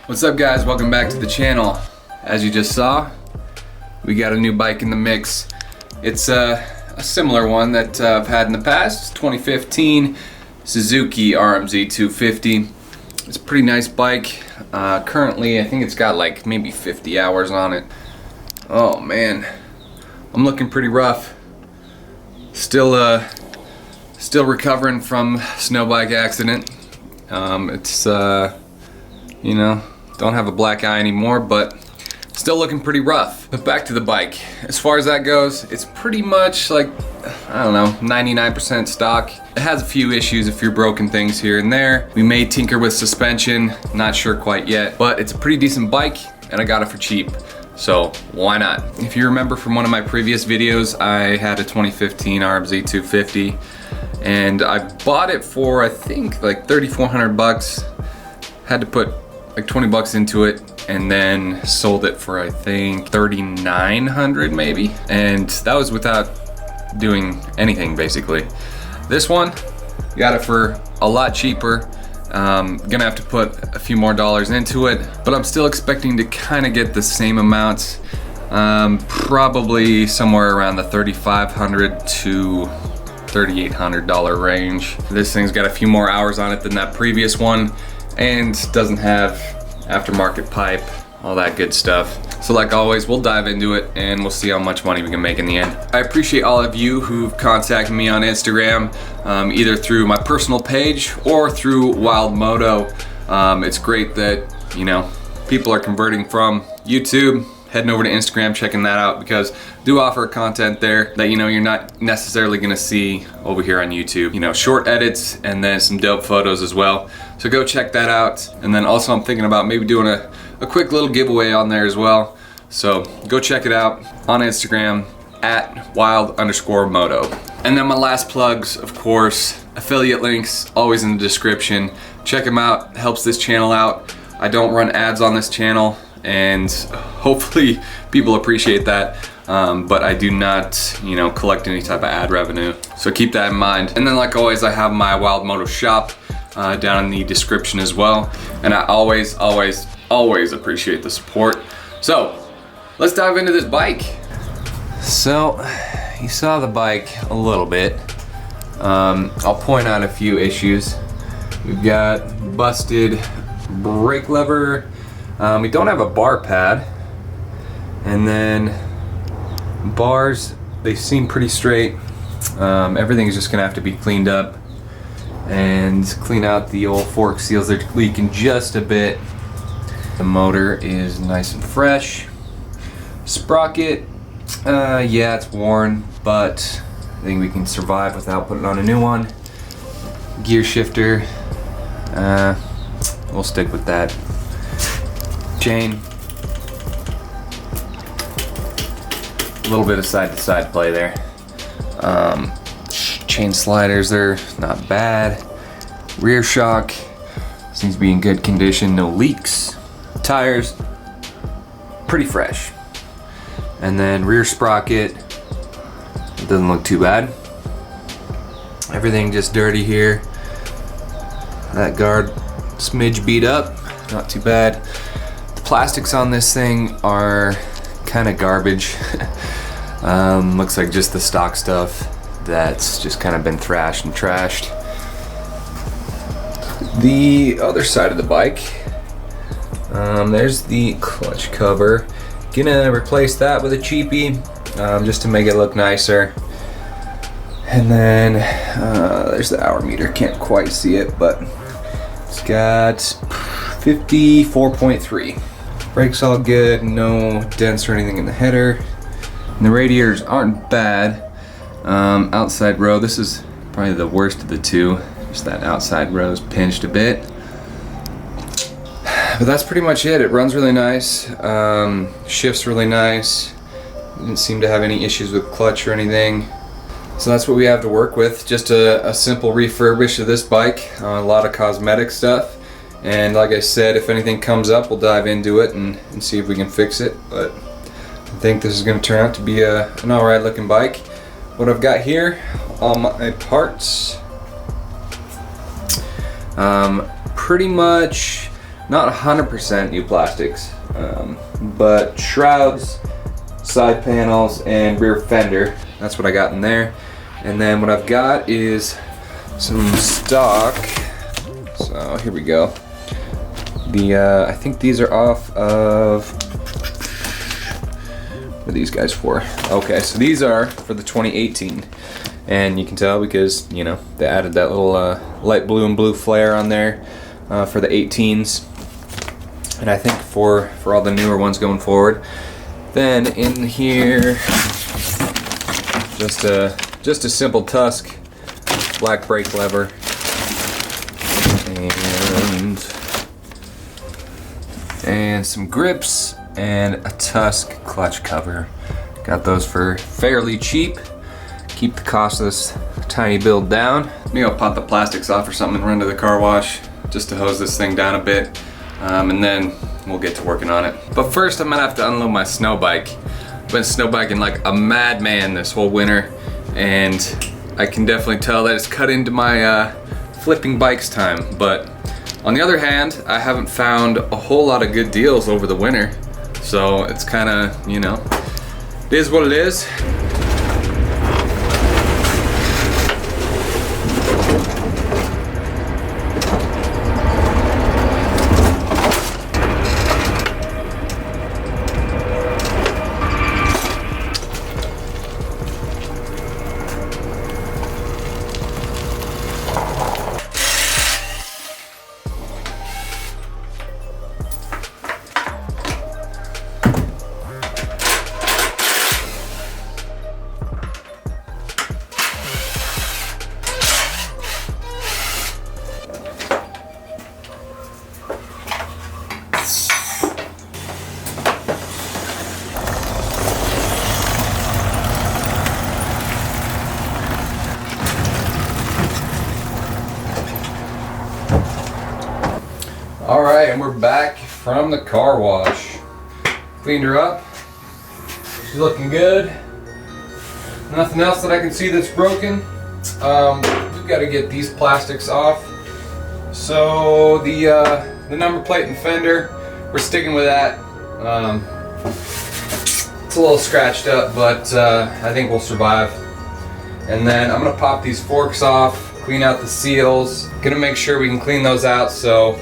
What's up guys, welcome back to the channel. As you just saw, we got a new bike in the mix. It's a similar one that I've had in the past. It's 2015 Suzuki RM-Z250. It's a pretty nice bike. Currently I think it's got like maybe 50 hours on it. Oh man, I'm looking pretty rough. Still recovering from snow bike accident. It's you know, don't have a black eye anymore, but still looking pretty rough. But back to the bike. As far as that goes, it's pretty much like, I don't know, 99% stock. It has a few issues, a few broken things here and there. We may tinker with suspension, not sure quite yet, but it's a pretty decent bike and I got it for cheap. So why not? If you remember from one of my previous videos, I had a 2015 RM-Z250 and I bought it for I think like 3,400 bucks. Had to put like 20 bucks into it and then sold it for I think 3,900 maybe, and that was without doing anything basically. This one, got it for a lot cheaper. Gonna have to put a few more dollars into it, but I'm still expecting to kind of get the same amount, probably somewhere around the $3,500 to $3,800 range. This thing's got a few more hours on it than that previous one and doesn't have aftermarket pipe, all that good stuff. So like always, we'll dive into it and we'll see how much money we can make in the end. I appreciate all of you who've contacted me on Instagram, either through my personal page or through Wild Moto. It's great that, you know, people are converting from YouTube, heading over to Instagram, checking that out, because I do offer content there that, you know, you're not necessarily gonna see over here on YouTube. You know, short edits and then some dope photos as well. So go check that out. And then also I'm thinking about maybe doing a quick little giveaway on there as well. So go check it out on Instagram at wild_moto. And then my last plugs, of course, affiliate links always in the description. Check them out, helps this channel out. I don't run ads on this channel, and hopefully people appreciate that, but I do not, you know, collect any type of ad revenue, so keep that in mind. And then like always, I have my Wild Moto shop down in the description as well, and I always appreciate the support. So let's dive into this bike. So you saw the bike a little bit. I'll point out a few issues. We've got busted brake lever. We don't have a bar pad, and then bars, they seem pretty straight. Everything's just gonna have to be cleaned up and clean out the old fork seals. They're leaking just a bit. The motor is nice and fresh. Sprocket, yeah, it's worn, but I think we can survive without putting on a new one. Gear shifter, we'll stick with that. Chain, a little bit of side-to-side play there. Chain sliders, they're not bad. Rear shock seems to be in good condition, no leaks. Tires, pretty fresh. And then rear sprocket, it doesn't look too bad. Everything just dirty here. That guard, smidge beat up, not too bad. Plastics on this thing are kind of garbage. Looks like just the stock stuff that's just kind of been thrashed and trashed. The other side of the bike, there's the clutch cover. Gonna replace that with a cheapie, just to make it look nicer. And then there's the hour meter, can't quite see it, but it's got 54.3. Brakes all good, no dents or anything in the header. And the radiators aren't bad. Outside row, this is probably the worst of the two. Just that outside row is pinched a bit. But that's pretty much it. It runs really nice, shifts really nice. Didn't seem to have any issues with clutch or anything. So that's what we have to work with. Just a simple refurbish of this bike. A lot of cosmetic stuff. And like I said, if anything comes up, we'll dive into it and see if we can fix it. But I think this is going to turn out to be an alright looking bike. What I've got here, all my parts, pretty much not 100% new plastics, but shrouds, side panels, and rear fender. That's what I got in there. And then what I've got is some stock. So here we go. I think these are off of, what are these guys for? Okay, so these are for the 2018. And you can tell because, you know, they added that little light blue and blue flare on there for the 18s. And I think for all the newer ones going forward. Then in here, just a simple Tusk black brake lever. And some grips and a Tusk clutch cover. Got those for fairly cheap. Keep the cost of this tiny build down. Maybe I'll pop the plastics off or something and run to the car wash just to hose this thing down a bit. And then we'll get to working on it. But first I'm gonna have to unload my snow bike. I've been snow biking like a madman this whole winter, and I can definitely tell that it's cut into my flipping bikes time. But on the other hand, I haven't found a whole lot of good deals over the winter. So it's kinda, you know, it is what it is. Alright, and we're back from the car wash. Cleaned her up. She's looking good. Nothing else that I can see that's broken. We've got to get these plastics off. So the number plate and fender, we're sticking with that. It's a little scratched up, but I think we'll survive. And then I'm gonna pop these forks off, clean out the seals. Gonna make sure we can clean those out. So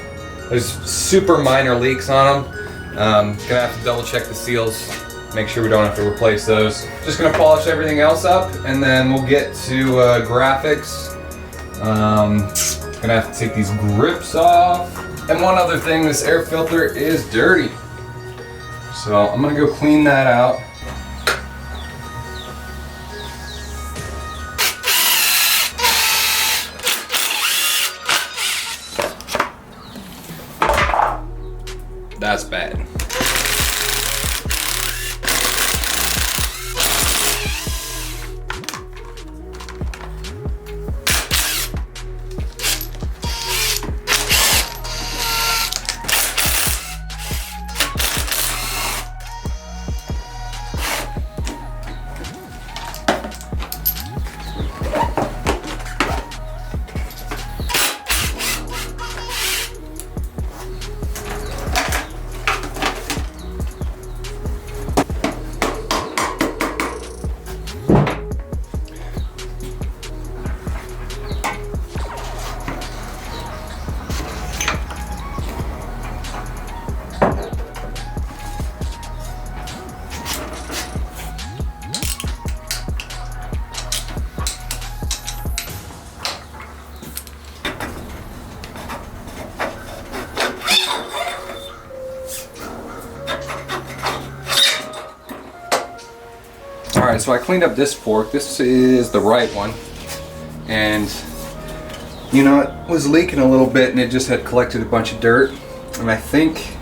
there's super minor leaks on them. Gonna have to double check the seals, make sure we don't have to replace those. Just gonna polish everything else up, and then we'll get to graphics. Gonna have to take these grips off. And one other thing, this air filter is dirty. So I'm gonna go clean that out. That's bad. Alright, so I cleaned up this fork. This is the right one. And, you know, it was leaking a little bit and it just had collected a bunch of dirt. And I think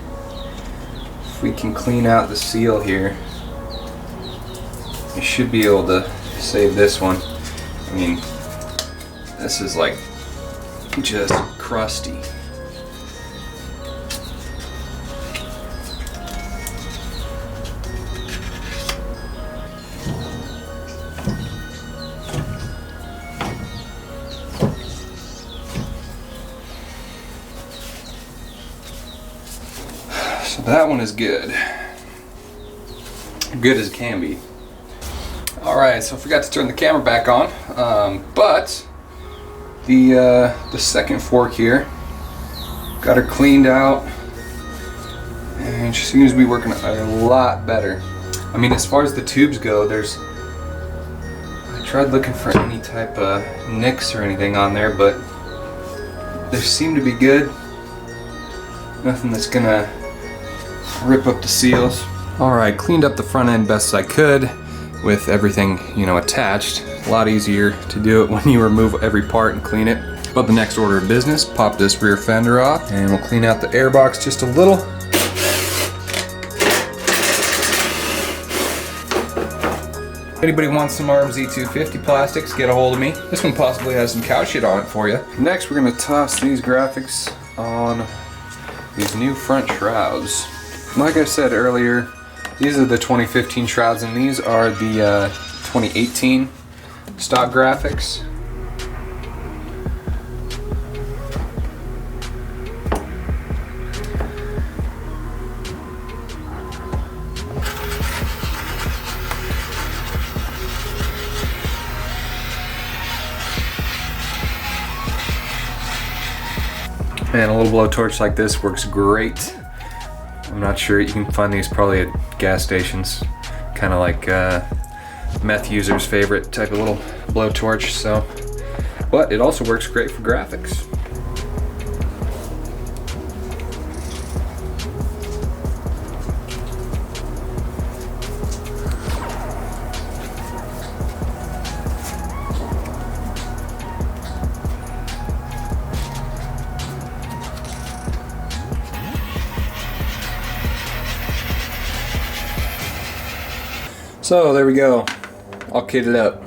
if we can clean out the seal here, we should be able to save this one. I mean, this is like just crusty. So that one is good. Good as it can be. Alright, so I forgot to turn the camera back on, but the second fork here, got her cleaned out, and she seems to be working a lot better. I mean, as far as the tubes go, I tried looking for any type of nicks or anything on there, but they seem to be good. Nothing that's gonna rip up the seals. Alright, cleaned up the front end best I could with everything, you know, attached. A lot easier to do it when you remove every part and clean it. But the next order of business, pop this rear fender off, and we'll clean out the air box just a little. If anybody wants some RM-Z250 plastics, get a hold of me. This one possibly has some cow shit on it for you. Next, we're gonna toss these graphics on these new front shrouds. Like I said earlier, these are the 2015 shrouds, and these are the 2018 stock graphics. And a little blowtorch like this works great. I'm not sure, you can find these probably at gas stations. Kind of like meth users' favorite type of little blowtorch, so. But it also works great for graphics. So there we go, all kitted up.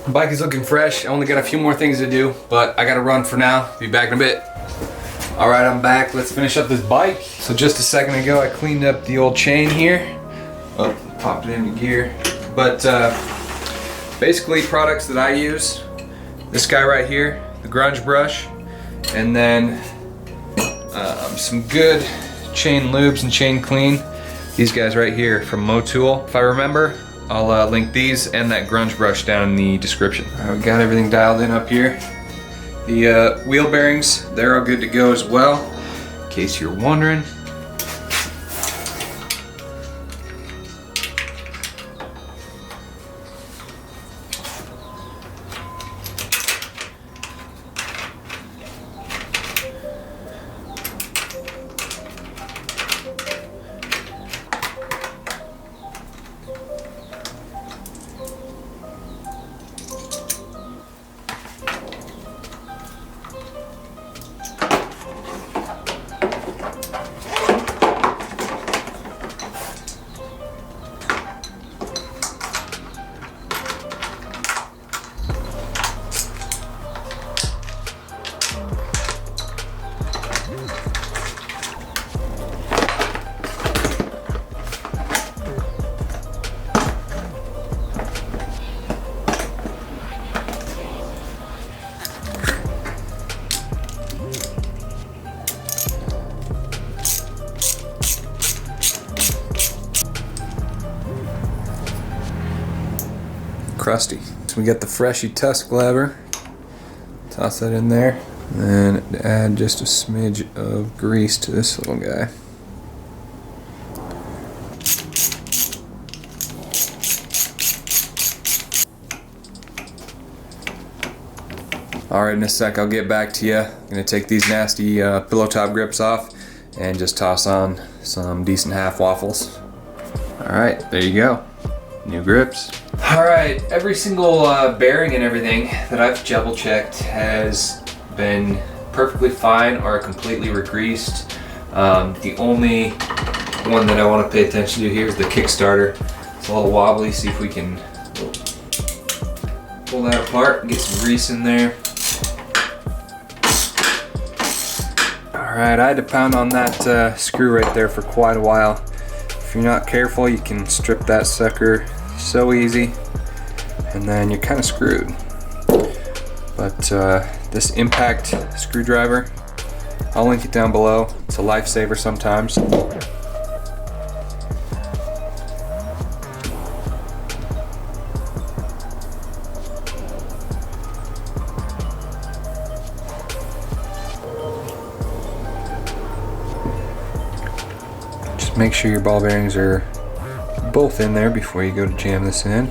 The bike is looking fresh. I only got a few more things to do, but I gotta run for now. Be back in a bit. All right, I'm back. Let's finish up this bike. So just a second ago, I cleaned up the old chain here. Oh, popped it into gear. But basically products that I use, this guy right here, the grunge brush, and then some good chain lubes and chain clean. These guys right here from Motul. If I remember, I'll link these and that grunge brush down in the description. All right, we got everything dialed in up here. The wheel bearings, they're all good to go as well, in case you're wondering. Crusty. So we got the freshy tusk lever. Toss that in there. And then add just a smidge of grease to this little guy. Alright, in a sec I'll get back to you. I'm going to take these nasty pillow top grips off and just toss on some decent half waffles. Alright, there you go. New grips. Alright, every single bearing and everything that I've double checked has been perfectly fine or completely regreased. The only one that I want to pay attention to here is the Kickstarter. It's a little wobbly. See if we can pull that apart and get some grease in there. Alright, I had to pound on that screw right there for quite a while. If you're not careful, you can strip that sucker so easy, and then you're kind of screwed. But this impact screwdriver, I'll link it down below. It's a lifesaver sometimes. Just make sure your ball bearings are both in there before you go to jam this in.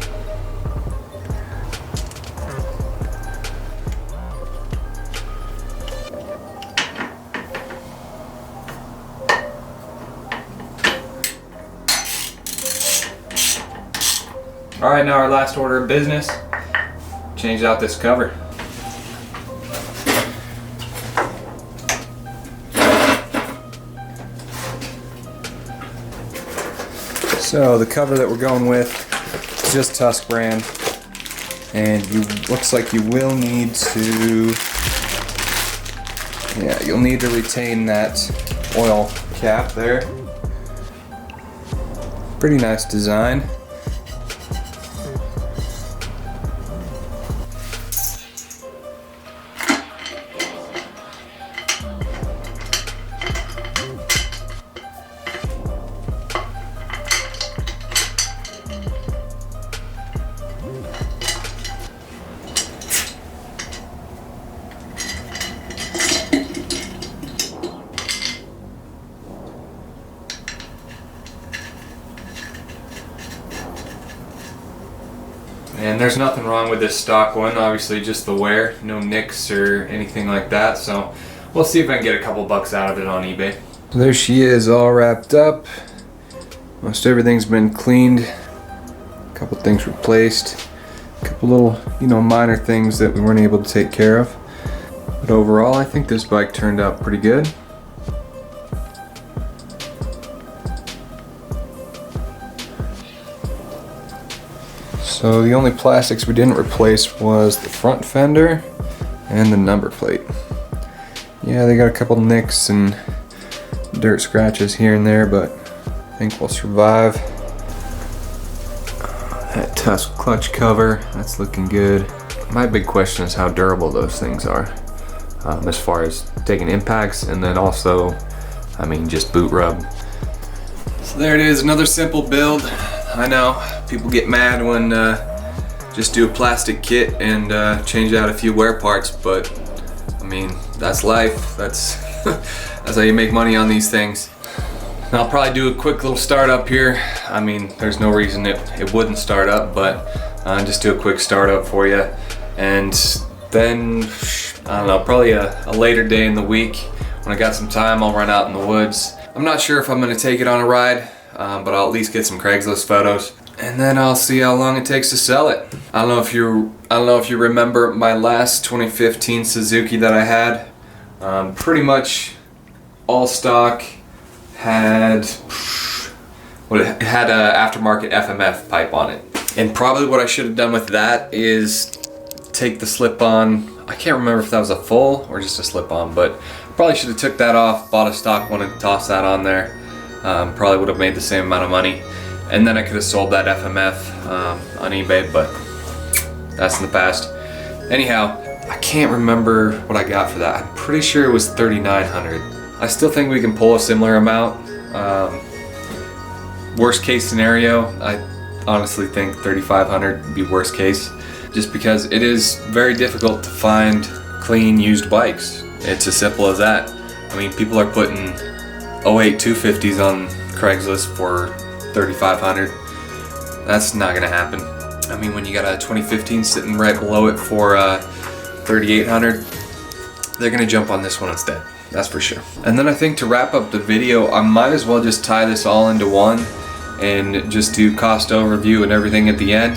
Alright, now our last order of business. Change out this cover. So the cover that we're going with is just Tusk brand, and looks like you will need to, you'll need to retain that oil cap there. Pretty nice design. And there's nothing wrong with this stock one, obviously just the wear, no nicks or anything like that, so we'll see if I can get a couple bucks out of it on eBay. So there she is, all wrapped up. Most everything's been cleaned, a couple things replaced, a couple little, minor things that we weren't able to take care of. But overall, I think this bike turned out pretty good. So the only plastics we didn't replace was the front fender and the number plate. Yeah, they got a couple nicks and dirt scratches here and there, but I think we'll survive. That Tusk clutch cover, that's looking good. My big question is how durable those things are, as far as taking impacts, and then also, I mean, just boot rub. So there it is, another simple build. I know people get mad when just do a plastic kit and change out a few wear parts, but I mean, that's life. That's that's how you make money on these things. And I'll probably do a quick little startup here. I mean, there's no reason it wouldn't start up, but just do a quick startup for you. And then, I don't know, probably a later day in the week, when I got some time, I'll run out in the woods. I'm not sure if I'm gonna take it on a ride, but I'll at least get some Craigslist photos. And then I'll see how long it takes to sell it. I don't know if you remember my last 2015 Suzuki that I had. Pretty much all stock. It had a aftermarket FMF pipe on it. And probably what I should have done with that is take the slip-on. I can't remember if that was a full or just a slip-on, but probably should have took that off, bought a stock one and tossed that on there. Probably would have made the same amount of money. And then I could have sold that FMF on eBay, but that's in the past. Anyhow, I can't remember what I got for that. I'm pretty sure it was $3,900. I still think we can pull a similar amount. Worst case scenario, I honestly think $3,500 would be worst case, just because it is very difficult to find clean used bikes. It's as simple as that. I mean, people are putting 08 250s on Craigslist for $3,500. That's not gonna happen. I mean, when you got a 2015 sitting right below it for $3,800, they're gonna jump on this one instead. That's for sure. And then I think to wrap up the video, I might as well just tie this all into one and just do cost overview and everything at the end.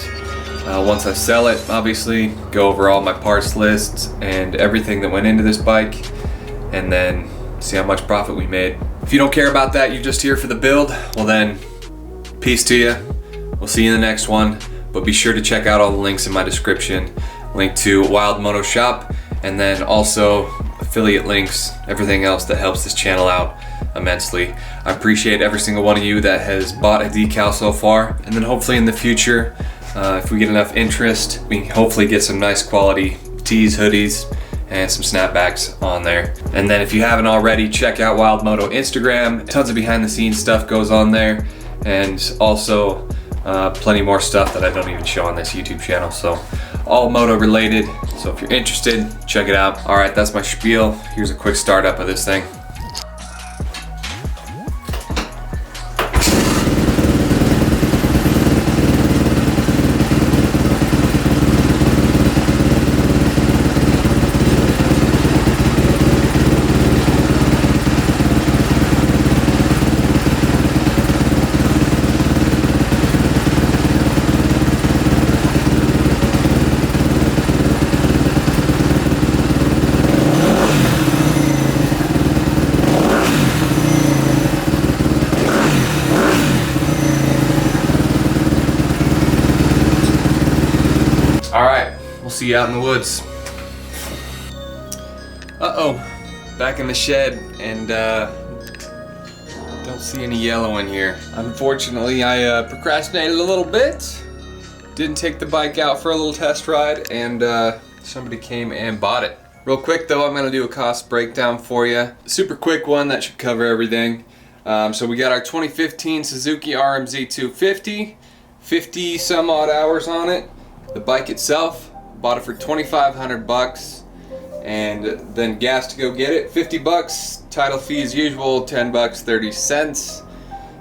Once I sell it, obviously, go over all my parts lists and everything that went into this bike, and then see how much profit we made. If you don't care about that, you're just here for the build, well then, peace to you. We'll see you in the next one, but be sure to check out all the links in my description. Link to Wild Moto Shop, and then also affiliate links, everything else that helps this channel out immensely. I appreciate every single one of you that has bought a decal so far, and then hopefully in the future, if we get enough interest, we can hopefully get some nice quality tees, hoodies, and some snapbacks on there. And then if you haven't already, check out Wild Moto Instagram. Tons of behind the scenes stuff goes on there, and also plenty more stuff that I don't even show on this YouTube channel. So all moto related. So if you're interested, check it out. All right, that's my spiel. Here's a quick startup of this thing. We'll see you out in the woods. Uh-oh, back in the shed, and don't see any yellow in here. Unfortunately, I procrastinated a little bit. Didn't take the bike out for a little test ride, and somebody came and bought it. Real quick though, I'm gonna do a cost breakdown for you. Super quick one that should cover everything. So we got our 2015 Suzuki RM-Z250, 50 some odd hours on it. The bike itself, bought it for $2,500, and then gas to go get it, $50. Title fee as usual, $10, 30 cents.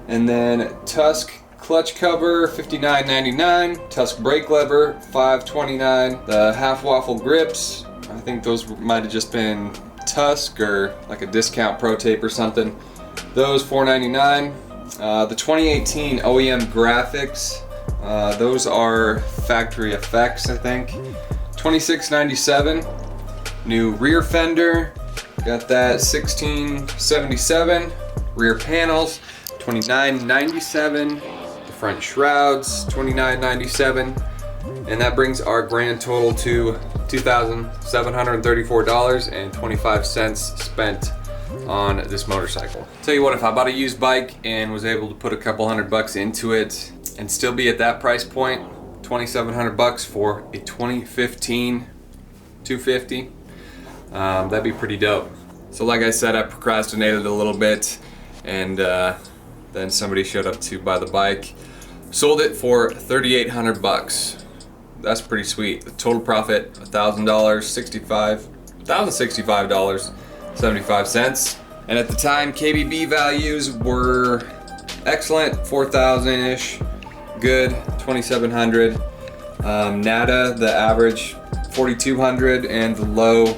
And then Tusk clutch cover, $59.99. Tusk brake lever, $5.29. The half waffle grips, I think those might have just been Tusk or like a discount pro tape or something. Those $4.99. The 2018 OEM graphics, those are factory effects, I think. $26.97. New rear fender, got that $16.77. Rear panels, $29.97. The front shrouds, $29.97. And that brings our grand total to $2,734.25 spent on this motorcycle. Tell you what, if I bought a used bike and was able to put a couple $100 into it and still be at that price point, $2,700 for a 2015 250, that'd be pretty dope. So like I said, I procrastinated a little bit, and then somebody showed up to buy the bike. Sold it for $3,800. That's pretty sweet. The total profit, $1,065.75. And at the time, KBB values were excellent, 4,000-ish, good, 2,700. NADA, the average, 4,200, and the low,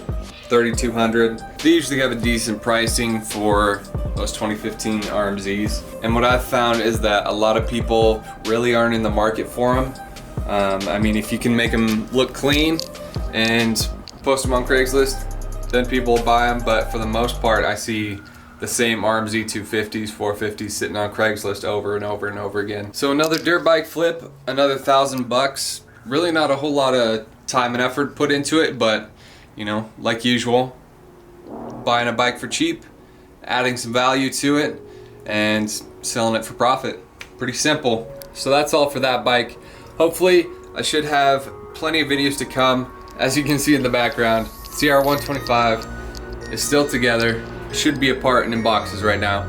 3,200. They usually have a decent pricing for those 2015 RMZs. And what I've found is that a lot of people really aren't in the market for them. I mean, if you can make them look clean and post them on Craigslist, then people will buy them. But for the most part, I see the same RM-Z250s, 450s sitting on Craigslist over and over and over again. So another dirt bike flip, another $1,000. Really not a whole lot of time and effort put into it, but you know, like usual, buying a bike for cheap, adding some value to it, and selling it for profit. Pretty simple. So that's all for that bike. Hopefully, I should have plenty of videos to come. As you can see in the background, CR125 is still together. Should be apart and in boxes right now.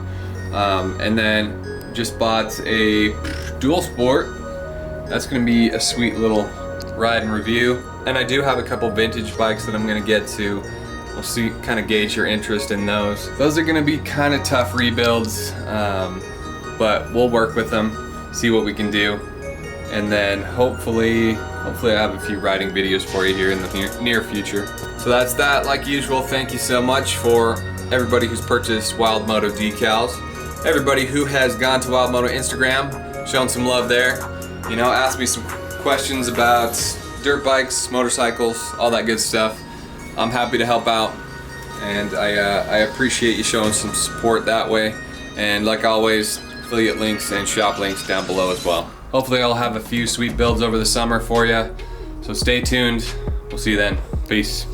And then just bought a dual sport. That's gonna be a sweet little ride and review. And I do have a couple vintage bikes that I'm gonna get to. We'll see, kind of gauge your interest in those. Those are gonna be kind of tough rebuilds, but we'll work with them, see what we can do. And then hopefully I have a few riding videos for you here in the near future. So that's that. Like usual, thank you so much for everybody who's purchased Wild Moto decals. Everybody who has gone to Wild Moto Instagram, shown some love there. You know, asked me some questions about dirt bikes, motorcycles, all that good stuff. I'm happy to help out, and I appreciate you showing some support that way. And like always, affiliate links and shop links down below as well. Hopefully I'll have a few sweet builds over the summer for you, so stay tuned. We'll see you then. Peace.